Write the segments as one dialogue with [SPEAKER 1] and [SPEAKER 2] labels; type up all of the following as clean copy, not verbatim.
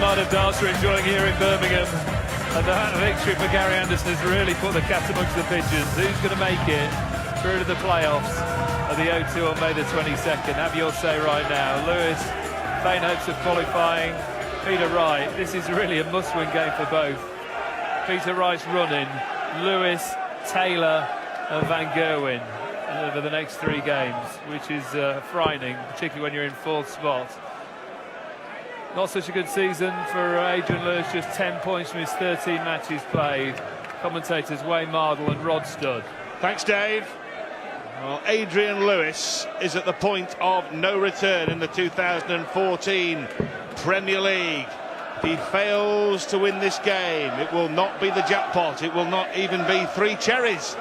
[SPEAKER 1] amount of darts we're enjoying here in Birmingham. And that victory for Gary Anderson has really put the cat amongst the pigeons. Who's going to make it through to the playoffs of the O2 on May the 22nd? Have your say right now. Lewis, faint hopes of qualifying. Peter Wright, this is really a must-win game for both. Peter Wright's running. Lewis, Taylor and Van Gerwen over the next 3 games, which is frightening, particularly when you're in 4th spot. Not such a good season for Adrian Lewis, just 10 points from his 13 matches played. Commentators Wayne Mardle and Rod Studd.
[SPEAKER 2] Thanks, Dave. Well, Adrian Lewis is at the point of no return in the 2014 Premier League. If he fails to win this game, it will not be the jackpot. It will not even be 3 cherries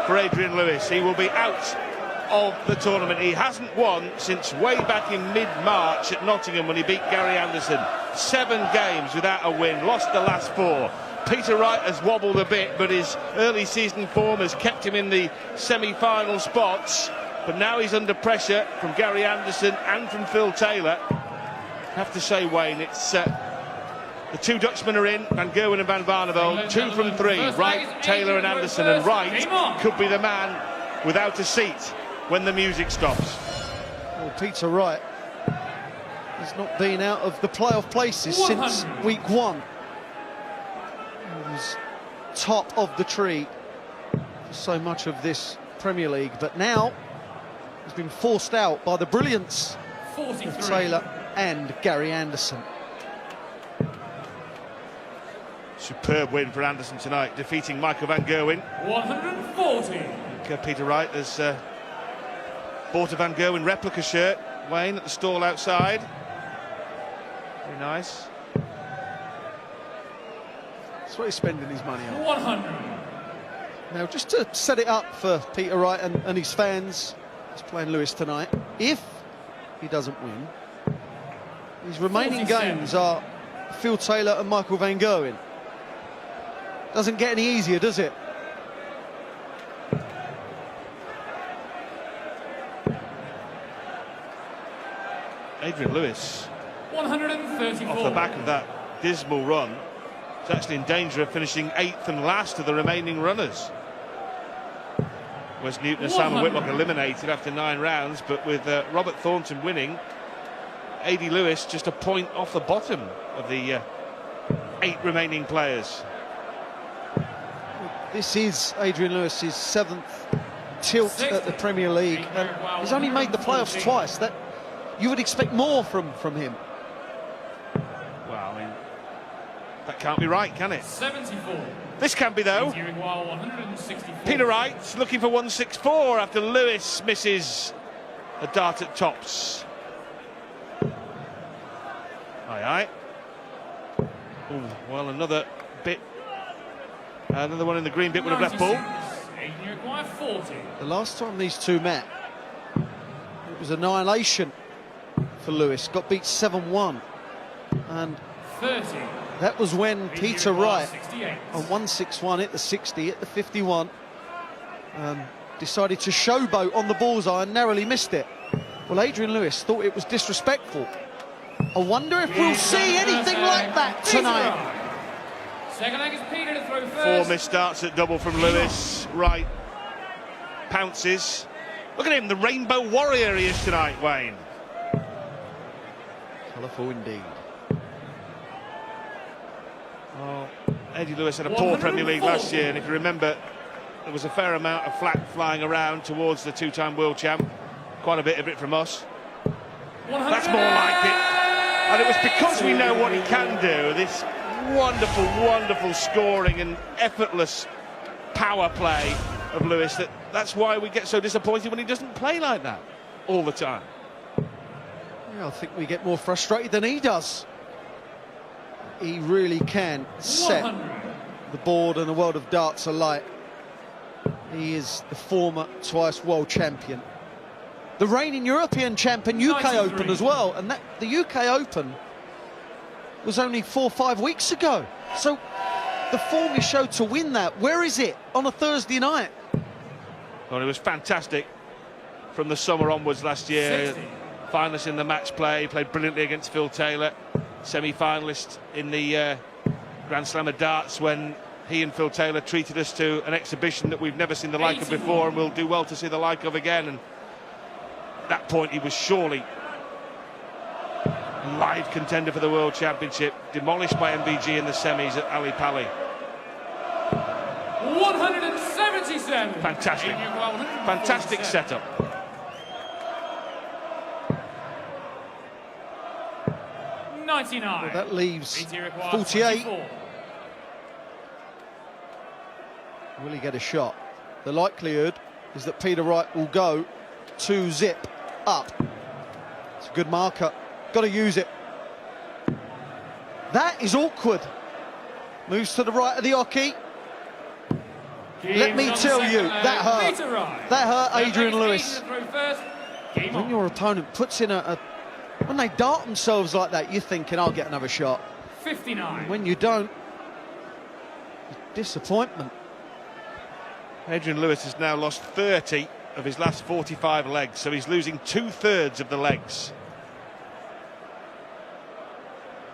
[SPEAKER 2] for Adrian Lewis. He will be out of the tournament. He hasn't won since way back in mid-March at Nottingham when he beat Gary Anderson. 7 games without a win, lost the last 4. Peter Wright has wobbled a bit, but his early season form has kept him in the semi-final spots. But now he's under pressure from Gary Anderson and from Phil Taylor. I have to say, Wayne, it's the 2 Dutchmen are in, Van Gerwen and Van Barneveld, 2 from 3, Wright, Taylor and Anderson, and Wright could be the man without a seat when the music stops.
[SPEAKER 3] Well, Peter Wright has not been out of the playoff places since week 1. He was top of the tree for so much of this Premier League, but now he's been forced out by the brilliance of Taylor and Gary Anderson.
[SPEAKER 2] Superb win for Anderson tonight, defeating Michael Van Gerwen.
[SPEAKER 4] 140.
[SPEAKER 2] Peter Wright has bought a Van Gerwen replica shirt, Wayne, at the stall outside. Very nice.
[SPEAKER 3] That's what he's spending his money on.
[SPEAKER 4] 100.
[SPEAKER 3] Now, just to set it up for Peter Wright and his fans, he's playing Lewis tonight. If he doesn't win, his remaining
[SPEAKER 4] 47.
[SPEAKER 3] games are Phil Taylor and Michael Van Gerwen. Doesn't get any easier, does it?
[SPEAKER 2] Adrian Lewis,
[SPEAKER 4] 134.
[SPEAKER 2] off the back of that dismal run, is actually in danger of finishing 8th and last of the remaining runners. Wes Newton and Simon Whitlock eliminated after 9 rounds, but with Robert Thornton winning, A.D. Lewis just a point off the bottom of the 8 remaining players.
[SPEAKER 3] This is Adrian Lewis's 7th tilt at the Premier League, and he's only made the playoffs twice. That you would expect more from him.
[SPEAKER 2] Well, I mean, that can't be right, can it?
[SPEAKER 4] 74.
[SPEAKER 2] This can be, though.
[SPEAKER 4] 164.
[SPEAKER 2] Peter Wright looking for 164 after Lewis misses a dart at tops. Aye. Ooh, well, another bit. Another one in the green bit would have left ball.
[SPEAKER 4] 40.
[SPEAKER 3] The last time these 2 met, it was annihilation for Lewis. Got beat 7-1. And
[SPEAKER 4] 30.
[SPEAKER 3] that was when Peter Wright,
[SPEAKER 4] 68.
[SPEAKER 3] on 161, hit the 60, hit the 51, decided to showboat on the bullseye and narrowly missed it. Well, Adrian Lewis thought it was disrespectful. I wonder if we'll see anything like that tonight.
[SPEAKER 4] Second leg is Peter to throw
[SPEAKER 2] 4
[SPEAKER 4] first.
[SPEAKER 2] missed darts at double from Lewis. Wright pounces. Look at him, the Rainbow Warrior he is tonight, Wayne.
[SPEAKER 3] Colourful indeed.
[SPEAKER 2] Well, Eddie Lewis had a poor Premier League last year, and if you remember, there was a fair amount of flack flying around towards the 2-time world champ. Quite a bit of it from us. That's more like it. And it was because we know what he can do, this wonderful, wonderful scoring and effortless power play of Lewis, that's why we get so disappointed when he doesn't play like that all the time.
[SPEAKER 3] Yeah, I think we get more frustrated than he does. He really can set
[SPEAKER 4] 100.
[SPEAKER 3] the board and the world of darts alight. He is the former twice world champion, the reigning European champion, UK
[SPEAKER 4] 93.
[SPEAKER 3] Open as well, and that the UK Open was only 4 or 5 weeks ago. So the form he showed to win that, where is it on a Thursday night?
[SPEAKER 2] Well, it was fantastic from the summer onwards last year.
[SPEAKER 4] 60.
[SPEAKER 2] Finalist in the match play, played brilliantly against Phil Taylor. semi-finalist in the Grand Slam of darts, when he and Phil Taylor treated us to an exhibition that we've never seen the like of before, and we'll do well to see the like of again. And at that point he was surely a live contender for the World Championship, demolished by MVG in the semis at Ali Pali.
[SPEAKER 4] 177.
[SPEAKER 2] Fantastic. Fantastic setup.
[SPEAKER 4] $99.
[SPEAKER 3] Well, that leaves
[SPEAKER 4] BT requires
[SPEAKER 3] 48.
[SPEAKER 4] 24.
[SPEAKER 3] Will he get a shot? The likelihood is that Peter Wright will go 2-zip up. It's a good marker. Got to use it. That is awkward. Moves to the right of the hockey. Let me tell you, that hurt. That hurt Adrian Lewis. When your opponent puts in when they dart themselves like that, you're thinking, I'll get another shot.
[SPEAKER 4] 59.
[SPEAKER 3] And when you don't, disappointment.
[SPEAKER 2] Adrian Lewis has now lost 30 of his last 45 legs, so he's losing 2/3 of the legs.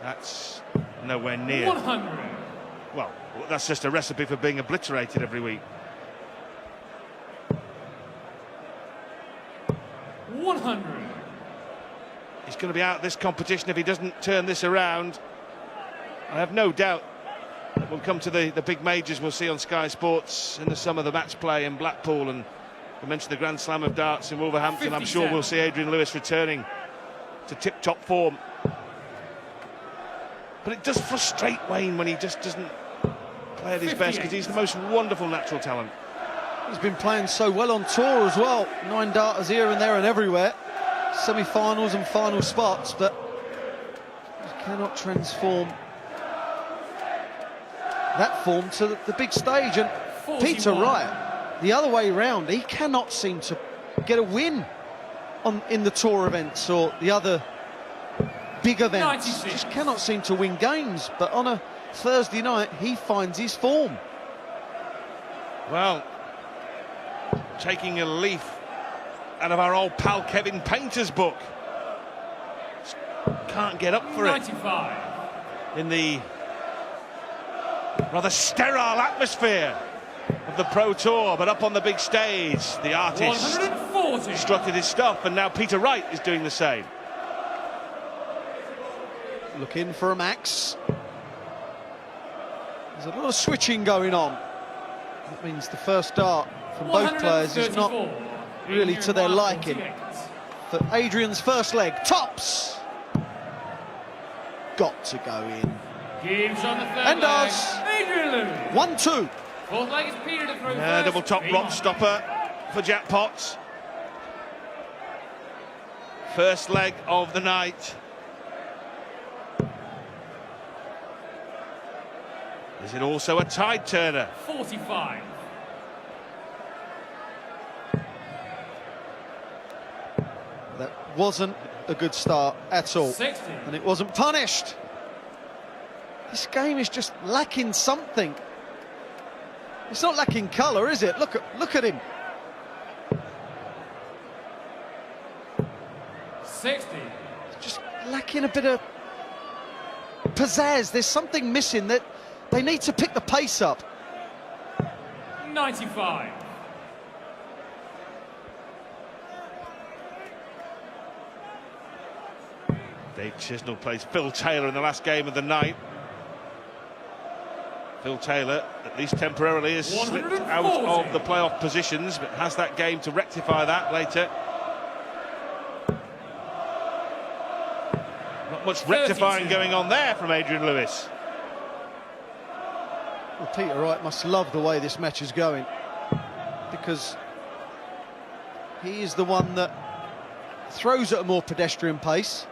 [SPEAKER 2] That's nowhere near.
[SPEAKER 4] 100.
[SPEAKER 2] Well, that's just a recipe for being obliterated every week.
[SPEAKER 4] 100.
[SPEAKER 2] He's going to be out of this competition if he doesn't turn this around. I have no doubt that we'll come to the big majors we'll see on Sky Sports in the summer, the match play in Blackpool, and we mentioned the Grand Slam of darts in Wolverhampton. I'm sure we'll see Adrian Lewis returning to tip-top form. But it does frustrate Wayne when he just doesn't play at his best, because he's the most wonderful natural talent.
[SPEAKER 3] He's been playing so well on tour as well. 9 darters here and there and everywhere. Semi-finals and final spots, but he cannot transform that form to the big stage. And 41. Peter Wright, the other way round, he cannot seem to get a win in the tour events or the other big events.
[SPEAKER 4] 96.
[SPEAKER 3] Just cannot seem to win games, but on a Thursday night he finds his form.
[SPEAKER 2] Well, taking a leaf out of our old pal Kevin Painter's book. Just can't get up for
[SPEAKER 4] 95.
[SPEAKER 2] it in the rather sterile atmosphere of the Pro Tour, but up on the big stage, the artist
[SPEAKER 4] 140.
[SPEAKER 2] strutted his stuff, and now Peter Wright is doing the same.
[SPEAKER 3] Looking for a max. There's a lot of switching going on. That means the first dart from both players is not really to their liking. For Adrian's first leg, tops! Got to go in.
[SPEAKER 4] Gives on the third
[SPEAKER 3] And
[SPEAKER 4] leg.
[SPEAKER 3] does.
[SPEAKER 4] Adrian Lewis.
[SPEAKER 3] 1-2.
[SPEAKER 4] Fourth leg is Peter to throw first.
[SPEAKER 2] Double top rock stopper for Jack Potts. First leg of the night. Is it also a tide turner?
[SPEAKER 4] 45.
[SPEAKER 3] That wasn't a good start at all.
[SPEAKER 4] 60.
[SPEAKER 3] And it wasn't punished. This game is just lacking something. It's not lacking colour, is it? Look at him.
[SPEAKER 4] 60.
[SPEAKER 3] It's just lacking a bit of pizzazz. There's something missing. That they need to pick the pace up.
[SPEAKER 4] 95.
[SPEAKER 2] Dave Chisnell plays Phil Taylor in the last game of the night. Phil Taylor, at least temporarily, has slipped out of the playoff positions, but has that game to rectify that later. Not much rectifying going on there from Adrian Lewis.
[SPEAKER 3] Well, Peter Wright must love the way this match is going, because he is the one that throws at a more pedestrian pace,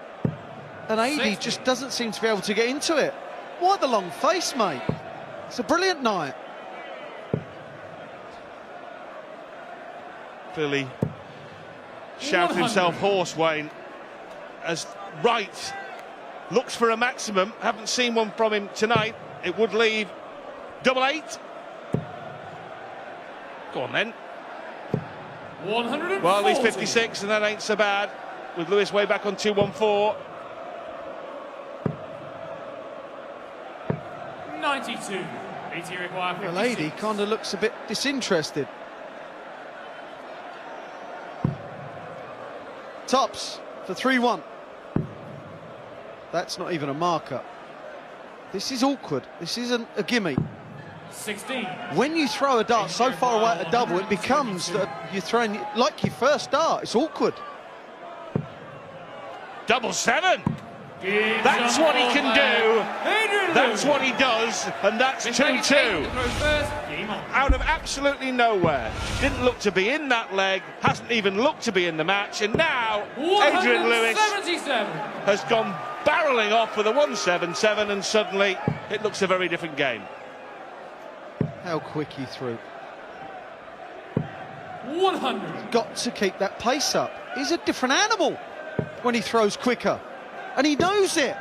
[SPEAKER 3] and Ady just doesn't seem to be able to get into it. Why the long face, mate? It's a brilliant night.
[SPEAKER 2] Clearly shouted himself hoarse, Wayne, as Wright looks for a maximum. Haven't seen one from him tonight. It would leave double 8. Go on then.
[SPEAKER 4] 140.
[SPEAKER 2] Well, at least 56, and that ain't so bad, with Lewis way back on 214.
[SPEAKER 4] 92. PT required
[SPEAKER 3] The
[SPEAKER 4] 56.
[SPEAKER 3] lady kind of looks a bit disinterested. Tops for 3-1. That's not even a marker. This is awkward. This isn't a gimme.
[SPEAKER 4] 16.
[SPEAKER 3] When you throw a dart so far away at a double, it becomes that you're throwing like your first dart. It's awkward.
[SPEAKER 2] Double 7. That's what he can do. That's what he does, and that's 2-2. Out of absolutely nowhere. Didn't look to be in that leg, hasn't even looked to be in the match, and now Adrian Lewis has gone barrelling off with a 177, and suddenly it looks a very different game.
[SPEAKER 3] How quick he threw.
[SPEAKER 4] 100.
[SPEAKER 3] Got to keep that pace up. He's a different animal when he throws quicker, and he knows it.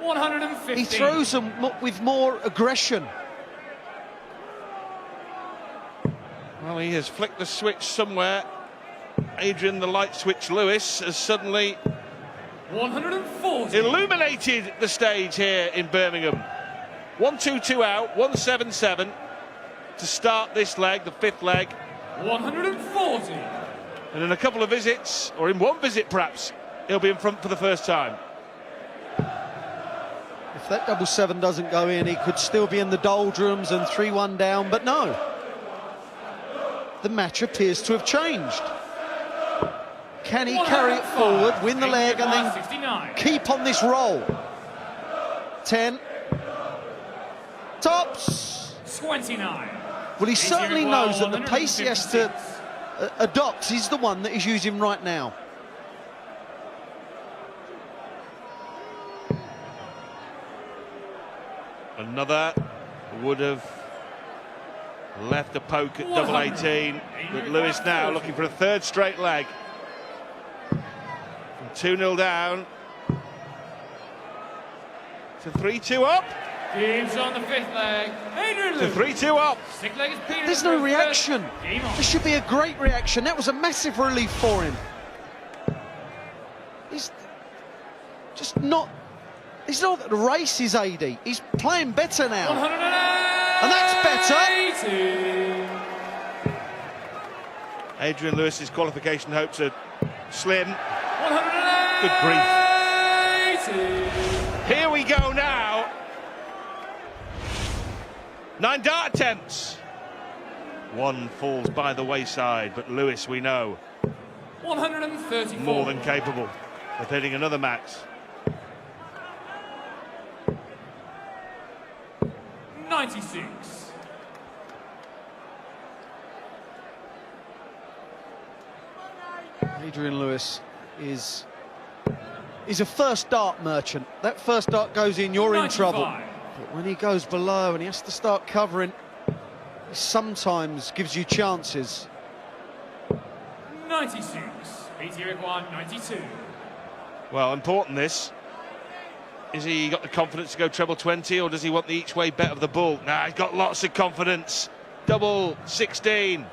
[SPEAKER 4] 150.
[SPEAKER 3] He throws them with more aggression.
[SPEAKER 2] Well, he has flicked the switch somewhere. Adrian, the light switch Lewis, has suddenly
[SPEAKER 4] 140.
[SPEAKER 2] illuminated the stage here in Birmingham. 1-2-2 out, 177 to start this leg, the fifth leg.
[SPEAKER 4] 140.
[SPEAKER 2] And in a couple of visits, or in one visit perhaps, he'll be in front for the first time.
[SPEAKER 3] If that double 7 doesn't go in, he could still be in the doldrums and 3-1 down, but no. The match appears to have changed. Can he carry it forward, win the leg, and then
[SPEAKER 4] 69.
[SPEAKER 3] keep on this roll? 10. Tops.
[SPEAKER 4] 29.
[SPEAKER 3] Well, he certainly knows that the pace he has to
[SPEAKER 4] 156.
[SPEAKER 3] adopt is the one that he's using right now.
[SPEAKER 2] Another would have left a poke at double 18, but Lewis now looking for a third straight leg. From 2-0 down to 3-2 up.
[SPEAKER 4] Game's on the fifth leg. Adrian
[SPEAKER 2] To
[SPEAKER 4] Lewis.
[SPEAKER 2] 3-2 up.
[SPEAKER 4] Sixth leg is Peter.
[SPEAKER 3] There's no reaction.
[SPEAKER 4] Game on.
[SPEAKER 3] There should be a great reaction. That was a massive relief for him. He's just not... He's not at the races, AD. He's playing better now.
[SPEAKER 4] 180.
[SPEAKER 3] And that's better.
[SPEAKER 2] Adrian Lewis's qualification hopes are slim.
[SPEAKER 4] 180.
[SPEAKER 2] Good grief. Here we go now. 9 dart attempts. One falls by the wayside, but Lewis, we know,
[SPEAKER 4] 134.
[SPEAKER 2] more than capable of hitting another max.
[SPEAKER 4] 96.
[SPEAKER 3] Adrian Lewis is a first dart merchant. That first dart goes in, you're in
[SPEAKER 4] 95.
[SPEAKER 3] trouble. But when he goes below and he has to start covering, he sometimes gives you chances.
[SPEAKER 4] 96. PT required 92.
[SPEAKER 2] Well, important this. Is he got the confidence to go treble 20, or does he want the each way bet of the bull? Nah, he's got lots of confidence. Double 16.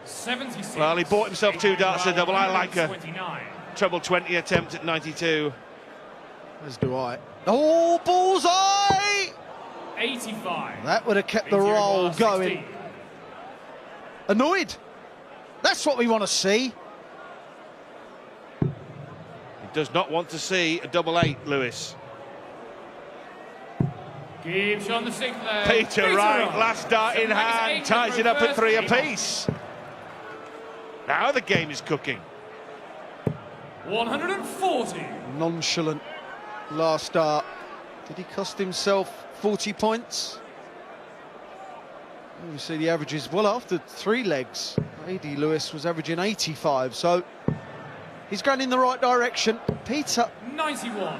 [SPEAKER 4] 76.
[SPEAKER 2] Well, he bought himself 2 darts to double. I like a
[SPEAKER 4] 29.
[SPEAKER 2] treble 20 attempt at 92.
[SPEAKER 3] As do I. Oh, bullseye!
[SPEAKER 4] 85.
[SPEAKER 3] That would have kept the
[SPEAKER 4] PT
[SPEAKER 3] roll
[SPEAKER 4] required
[SPEAKER 3] going.
[SPEAKER 4] 16.
[SPEAKER 3] Annoyed. That's what we want to see.
[SPEAKER 2] He does not want to see a double 8, Lewis.
[SPEAKER 4] Gibbs on the sixth leg.
[SPEAKER 2] Peter Wright, last dart in
[SPEAKER 4] Seven legs,
[SPEAKER 2] hand,
[SPEAKER 4] eight
[SPEAKER 2] ties
[SPEAKER 4] for
[SPEAKER 2] it up at
[SPEAKER 4] first.
[SPEAKER 2] 3
[SPEAKER 4] Game on.
[SPEAKER 2] apiece. Now the game is cooking.
[SPEAKER 4] 140.
[SPEAKER 3] Nonchalant last start. Did he cost himself 40 points? You see the averages, well, after 3 legs, AD Lewis was averaging 85, so he's going in the right direction. Peter
[SPEAKER 4] 91.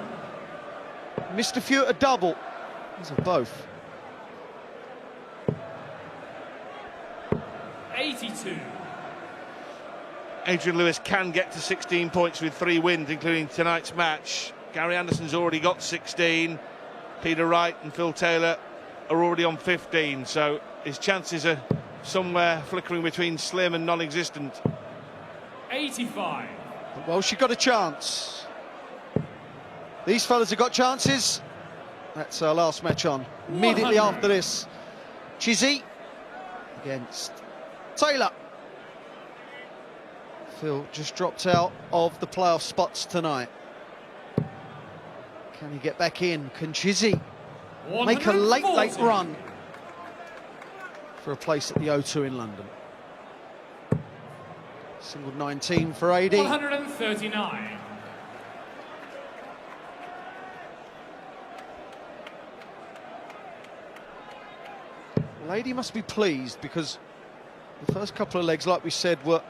[SPEAKER 3] missed a few at a double. These are both.
[SPEAKER 4] 82.
[SPEAKER 2] Adrian Lewis can get to 16 points with 3 wins, including tonight's match. Gary Anderson's already got 16. Peter Wright and Phil Taylor are already on 15, so his chances are somewhere flickering between slim and non-existent.
[SPEAKER 4] 85.
[SPEAKER 3] Well, she got a chance. These fellas have got chances. That's our last match on. Immediately after this, Chizzy against Taylor. Phil just dropped out of the playoff spots tonight. Can he get back in? Can Chizzy make a late run for a place at the O2 in London? Single 19 for AD.
[SPEAKER 4] 139.
[SPEAKER 3] Lady must be pleased because the first couple of legs, like we said, were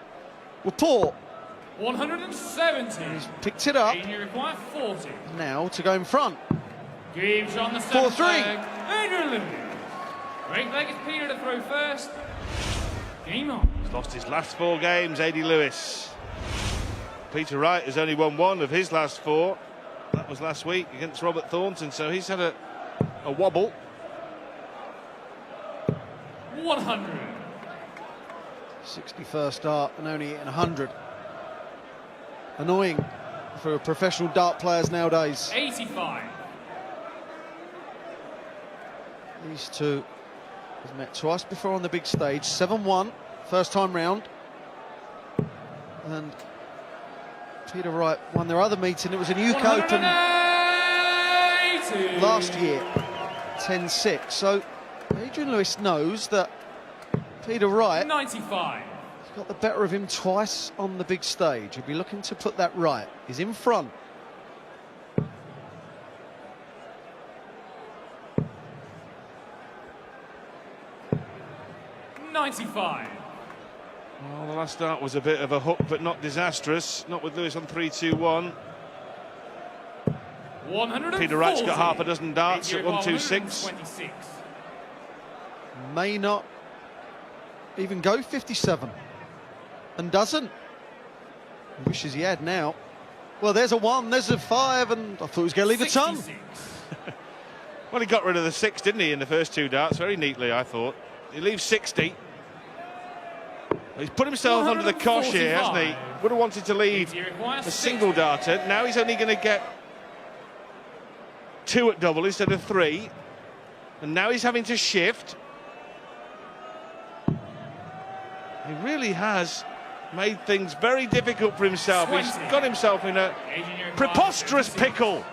[SPEAKER 3] poor.
[SPEAKER 4] 170.
[SPEAKER 3] He's picked it up.
[SPEAKER 4] You require 40.
[SPEAKER 3] Now to go in front.
[SPEAKER 4] Gibbs on the 7th
[SPEAKER 3] 4-3.
[SPEAKER 4] leg. Adrian Lewis. Great leg is Peter to throw first. Game on.
[SPEAKER 2] He's lost his last 4 games, AD Lewis. Peter Wright has only won 1 of his last 4. That was last week against Robert Thornton, so he's had a wobble.
[SPEAKER 4] 100.
[SPEAKER 3] 61st start and only hitting 100. Annoying for professional dart players nowadays.
[SPEAKER 4] 85.
[SPEAKER 3] These two have met twice before on the big stage. 7-1, first time round. And Peter Wright won their other meeting. It was in UK Open last year, 10-6. So Adrian Lewis knows that Peter Wright
[SPEAKER 4] 95.
[SPEAKER 3] has got the better of him twice on the big stage. He'll be looking to put that right. He's in front.
[SPEAKER 2] Well, the last start was a bit of a hook, but not disastrous. Not with Lewis on 3-2-1.
[SPEAKER 4] 140.
[SPEAKER 2] Peter Wright's got half a dozen darts at 1-2-6.
[SPEAKER 3] May not even go 57 and doesn't. He wishes he had now. Well, there's a 1, there's a 5, and I thought he was going to leave a ton.
[SPEAKER 4] 66.
[SPEAKER 2] Well, he got rid of the 6, didn't he, in the first 2 darts? Very neatly, I thought. He leaves 60. He's put himself under the cosh here, hasn't he? Would have wanted to leave a single darter. Now he's only going to get 2 at double instead of 3. And now he's having to shift. He really has made things very difficult for himself.
[SPEAKER 4] 20.
[SPEAKER 2] He's got himself in a preposterous pickle.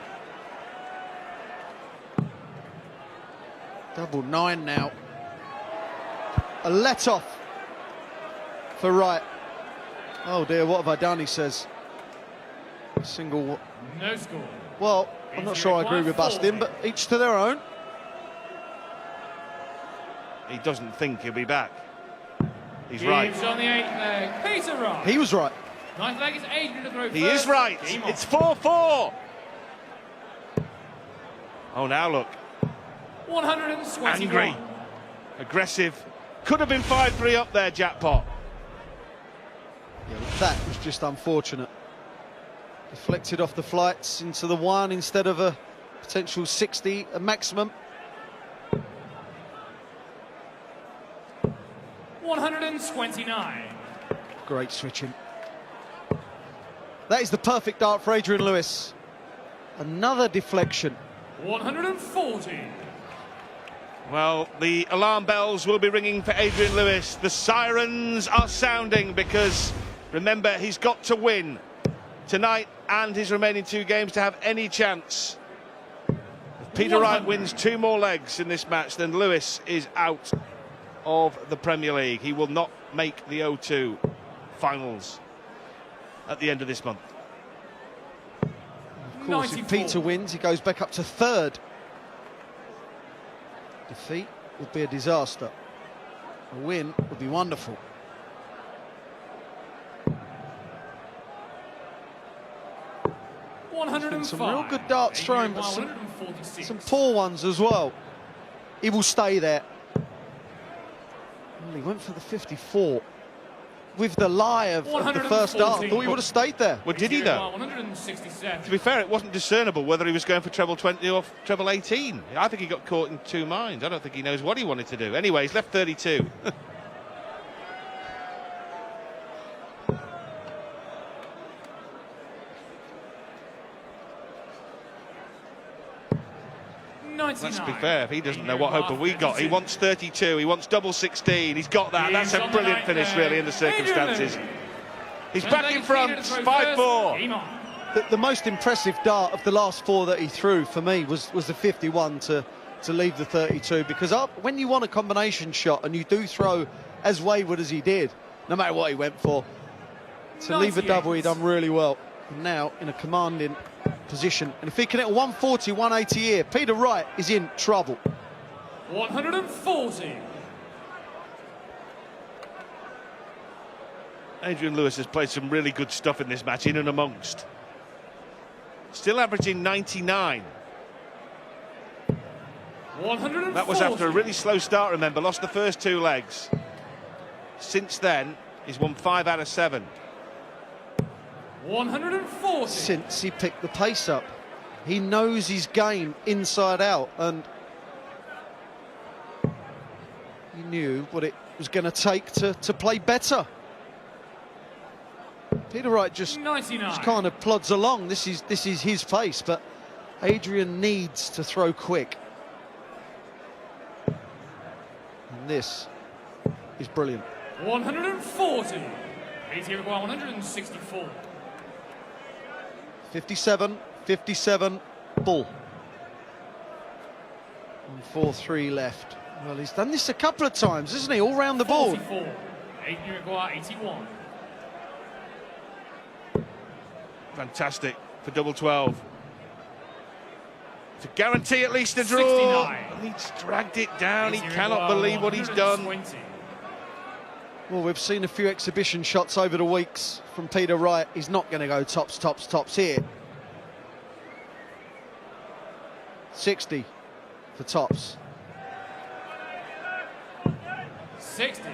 [SPEAKER 3] Double 9 now. A let-off for Wright. Oh dear, what have I done, he says. Single.
[SPEAKER 4] No score.
[SPEAKER 3] Well, I'm not sure I agree with busting, but each to their own.
[SPEAKER 2] He doesn't think he'll be back. He's
[SPEAKER 4] Gibbs
[SPEAKER 2] right.
[SPEAKER 4] on the 8th leg. Peter Wright.
[SPEAKER 3] He was right.
[SPEAKER 4] 9th leg is Adrian to throw
[SPEAKER 2] He
[SPEAKER 4] first.
[SPEAKER 2] is right.
[SPEAKER 4] Game on.
[SPEAKER 2] It's 4-4. Oh, now look.
[SPEAKER 4] 121.
[SPEAKER 2] Angry. Aggressive. Could have been 5-3 up there, jackpot.
[SPEAKER 3] Yeah, that was just unfortunate. Deflected off the flights into the 1 instead of a potential 60, a maximum.
[SPEAKER 4] 129.
[SPEAKER 3] Great switching. That is the perfect dart for Adrian Lewis. Another deflection.
[SPEAKER 4] 140.
[SPEAKER 2] Well, the alarm bells will be ringing for Adrian Lewis. The sirens are sounding because, remember, he's got to win tonight and his remaining 2 games to have any chance. If Peter Wright wins 2 more legs in this match, then Lewis is out of the Premier League. He will not make the O2 finals at the end of this month.
[SPEAKER 3] Of course,
[SPEAKER 4] 94.
[SPEAKER 3] if Peter wins, he goes back up to 3rd. Defeat would be a disaster. A win would be wonderful. Some real good darts thrown, but some poor ones as well. He will stay there. Well, he went for the 54. With the lie of the first dart, I thought he would have stayed there.
[SPEAKER 2] Well, did he though?
[SPEAKER 4] 167.
[SPEAKER 2] To be fair, it wasn't discernible whether he was going for treble 20 or treble 18. I think he got caught in 2 minds. I don't think he knows what he wanted to do. Anyway, he's left 32.
[SPEAKER 4] 99.
[SPEAKER 2] Let's be fair, he doesn't know what hope have we got. He
[SPEAKER 4] 32.
[SPEAKER 2] wants 32, he wants double 16, he's got that. That's a brilliant finish, really, in the circumstances. He's back in front, 5-4.
[SPEAKER 3] The most impressive dart of the last 4 that he threw for me was the 51 to leave the 32, because when you want a combination shot and you do throw as wayward as he did, no matter what he went for, to leave a double, he done really well. And now in a commanding position, and if he can hit a 140, 180 here, Peter Wright is in trouble.
[SPEAKER 4] 140.
[SPEAKER 2] Adrian Lewis has played some really good stuff in this match, in and amongst. Still averaging 99.
[SPEAKER 4] 140.
[SPEAKER 2] That was after a really slow start, remember, lost the first 2 legs. Since then, he's won 5 out of 7.
[SPEAKER 4] 140.
[SPEAKER 3] Since he picked the pace up, he knows his game inside out, and he knew what it was going to take to play better. Peter Wright just
[SPEAKER 4] 99.
[SPEAKER 3] kind of plods along. This is his pace, but Adrian needs to throw quick. And this is brilliant.
[SPEAKER 4] 140. He's here require 164.
[SPEAKER 3] 57, 57, bull. And 4-3 left. Well, he's done this a couple of times, hasn't he? All round the board.
[SPEAKER 4] 44. Adrian require 81.
[SPEAKER 2] Fantastic for double 12. To guarantee at least a draw.
[SPEAKER 4] 69.
[SPEAKER 2] And he's dragged it down. He
[SPEAKER 4] Adrian
[SPEAKER 2] cannot
[SPEAKER 4] require
[SPEAKER 2] believe what he's done.
[SPEAKER 4] 120.
[SPEAKER 3] Well, we've seen a few exhibition shots over the weeks from Peter Wright. He's not going to go tops, tops, tops here. 60 for tops.
[SPEAKER 4] 60.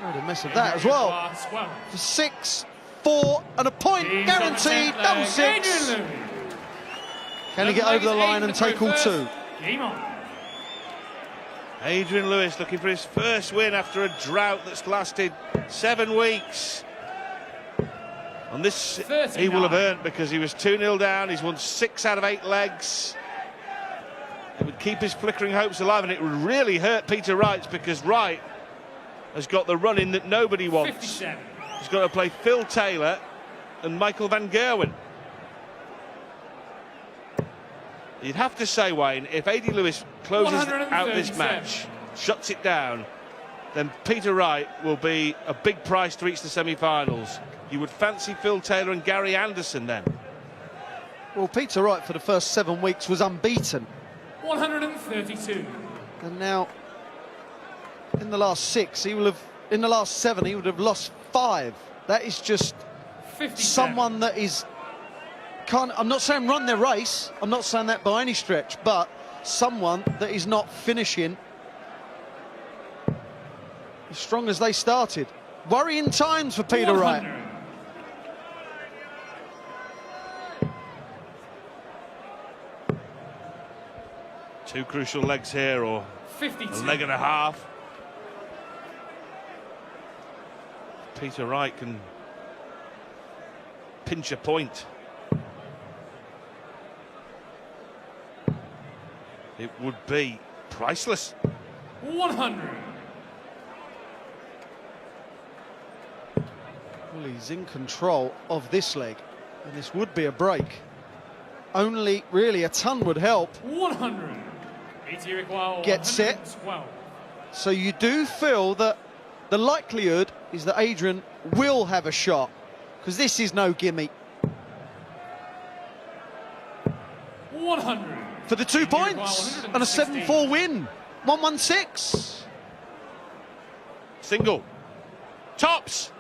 [SPEAKER 3] Oh, the mess of that as well.
[SPEAKER 4] 12.
[SPEAKER 3] For 6, 4 and a point,
[SPEAKER 4] He's
[SPEAKER 3] guaranteed,
[SPEAKER 4] on the
[SPEAKER 3] double
[SPEAKER 4] 10th
[SPEAKER 3] 6.
[SPEAKER 4] leg. Adrian Lewis.
[SPEAKER 3] Can he get over the line and take all 2?
[SPEAKER 4] Game on.
[SPEAKER 2] Adrian Lewis looking for his first win after a drought that's lasted 7 weeks. And this
[SPEAKER 4] 39.
[SPEAKER 2] he will have earned, because he was 2-0 down. He's won 6 out of 8 legs. It would keep his flickering hopes alive, and it would really hurt Peter Wright, because Wright has got the run-in that nobody wants.
[SPEAKER 4] 57.
[SPEAKER 2] He's got to play Phil Taylor and Michael van Gerwen. You'd have to say, Wayne, if Adrian Lewis closes out this match, shuts it down, then Peter Wright will be a big price to reach the semi-finals. You would fancy Phil Taylor and Gary Anderson then.
[SPEAKER 3] Well, Peter Wright for the first 7 weeks was unbeaten.
[SPEAKER 4] 132.
[SPEAKER 3] And now, in the last 6, he will have, in the last 7, he would have lost 5. That is just
[SPEAKER 4] 57.
[SPEAKER 3] someone that is, I'm not saying run their race, I'm not saying that by any stretch, but someone that is not finishing as strong as they started. Worrying times for Peter
[SPEAKER 4] 100.
[SPEAKER 3] Wright.
[SPEAKER 2] Two crucial legs here, or
[SPEAKER 4] 52.
[SPEAKER 2] a leg and a half. Peter Wright can pinch a point. It would be priceless.
[SPEAKER 4] 100.
[SPEAKER 3] Well, he's in control of this leg, and this would be a break. Only really a ton would help.
[SPEAKER 4] 100. BT require
[SPEAKER 3] Get set.
[SPEAKER 4] 112.
[SPEAKER 3] So you do feel that the likelihood is that Adrian will have a shot, because this is no gimme.
[SPEAKER 4] 100.
[SPEAKER 3] For the 2 points and a 7-4 win. 116.
[SPEAKER 2] Single. Tops.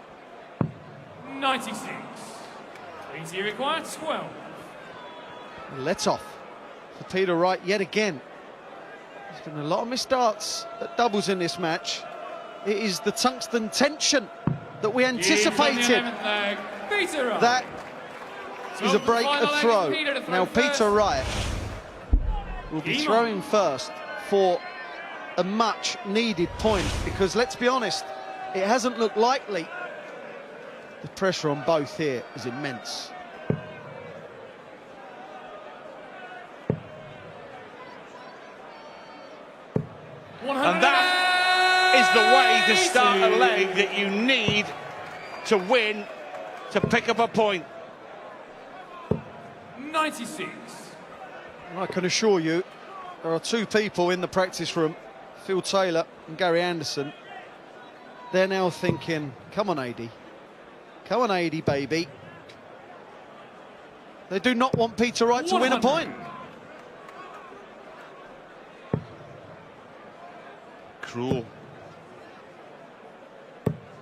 [SPEAKER 4] 96. BT required 12.
[SPEAKER 3] Let off for Peter Wright yet again. There's been a lot of missed darts at doubles in this match. It is the tungsten tension that we anticipated. That is a break of throw. Now Peter Wright will be throwing first for a much needed point, because let's be honest, it hasn't looked likely. The pressure on both here is immense.
[SPEAKER 2] And that is the way to start a leg that you need to win, to pick up a point.
[SPEAKER 4] 96.
[SPEAKER 3] And I can assure you, there are two people in the practice room, Phil Taylor and Gary Anderson. They're now thinking, come on, AD. Come on, AD, baby. They do not want Peter Wright to win a point.
[SPEAKER 2] Cruel.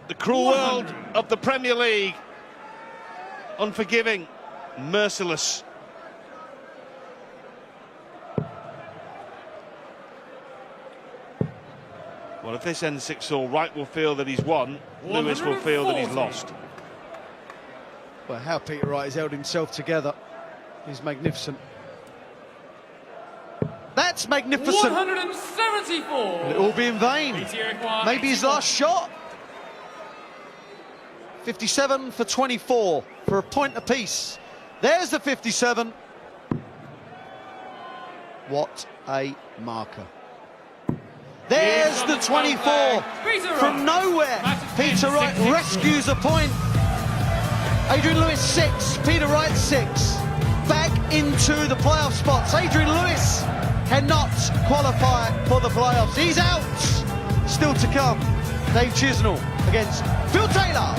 [SPEAKER 2] The cruel world of the Premier League. Unforgiving, merciless. Well, if this ends 6-all, Wright will feel that he's won. Lewis will feel that he's lost.
[SPEAKER 3] Well, how Peter Wright has held himself together is magnificent. That's magnificent.
[SPEAKER 4] 174.
[SPEAKER 3] Will it all be in vain? Maybe his last shot. 57 for 24 for a point apiece. There's the 57. What a marker. There's the 24. From nowhere, Peter Wright rescues a point. Adrian Lewis 6, Peter Wright 6. Back into the playoff spots. Adrian Lewis cannot qualify for the playoffs. He's out. Still to come, Dave Chisnell against Phil Taylor.